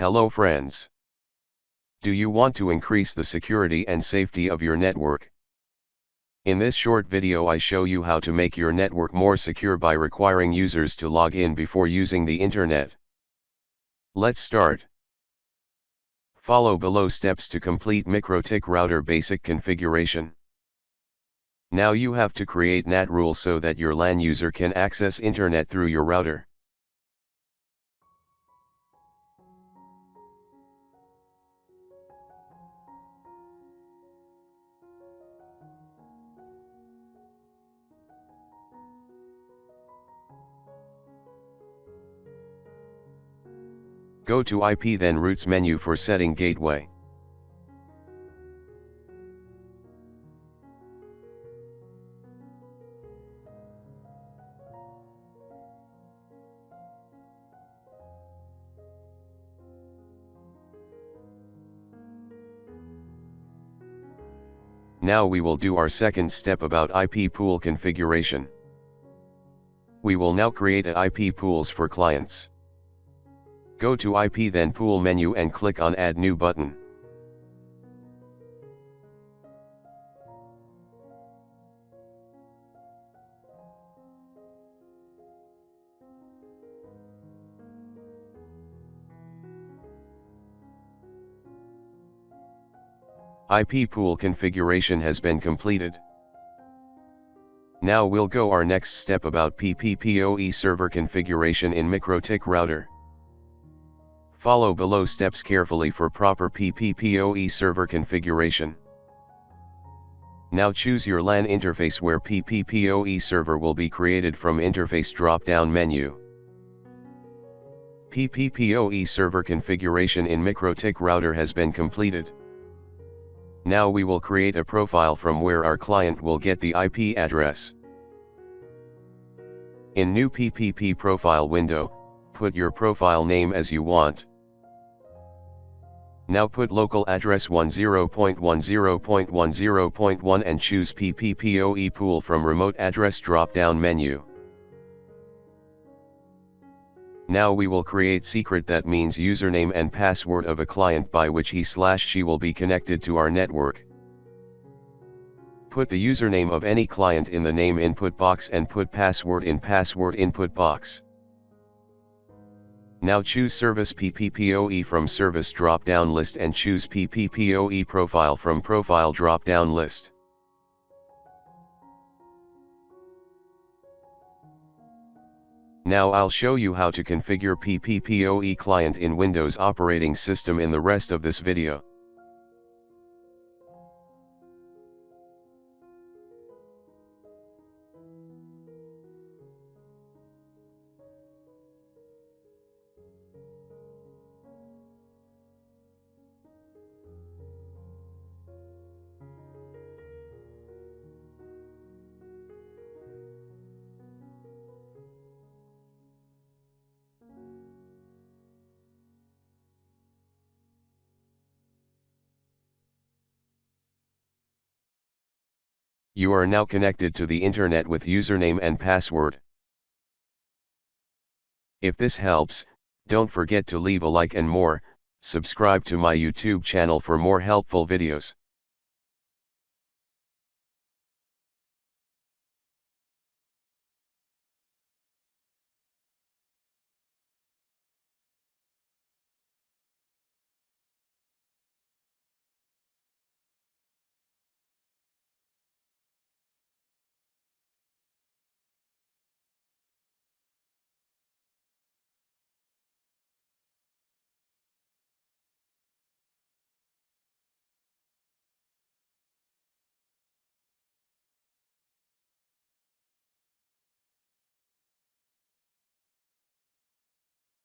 Hello friends. Do you want to increase the security and safety of your network? In this short video I show you how to make your network more secure by requiring users to log in before using the internet. Let's start. Follow below steps to complete MikroTik router basic configuration. Now you have to create NAT rules so that your LAN user can access internet through your router. Go to IP then routes menu for setting gateway. Now we will do our second step about IP pool configuration. We will now create IP pools for clients. Go to IP then pool menu and click on add new button. IP pool configuration has been completed. Now we'll go our next step about PPPoE server configuration in MikroTik router. Follow below steps carefully for proper PPPoE server configuration. Now choose your LAN interface where PPPoE server will be created from interface drop-down menu. PPPoE server configuration in MikroTik router has been completed. Now we will create a profile from where our client will get the IP address. In new PPP profile window, put your profile name as you want. Now put local address 10.10.10.1 and choose PPPoE pool from remote address drop-down menu. Now we will create secret, that means username and password of a client by which he/she will be connected to our network. Put the username of any client in the name input box and put password in password input box. Now choose service PPPoE from service drop-down list and choose PPPoE profile from profile drop-down list. Now I'll show you how to configure PPPoE client in Windows operating system in the rest of this video. You are now connected to the internet with username and password. If this helps, don't forget to leave a like and subscribe to my YouTube channel for more helpful videos.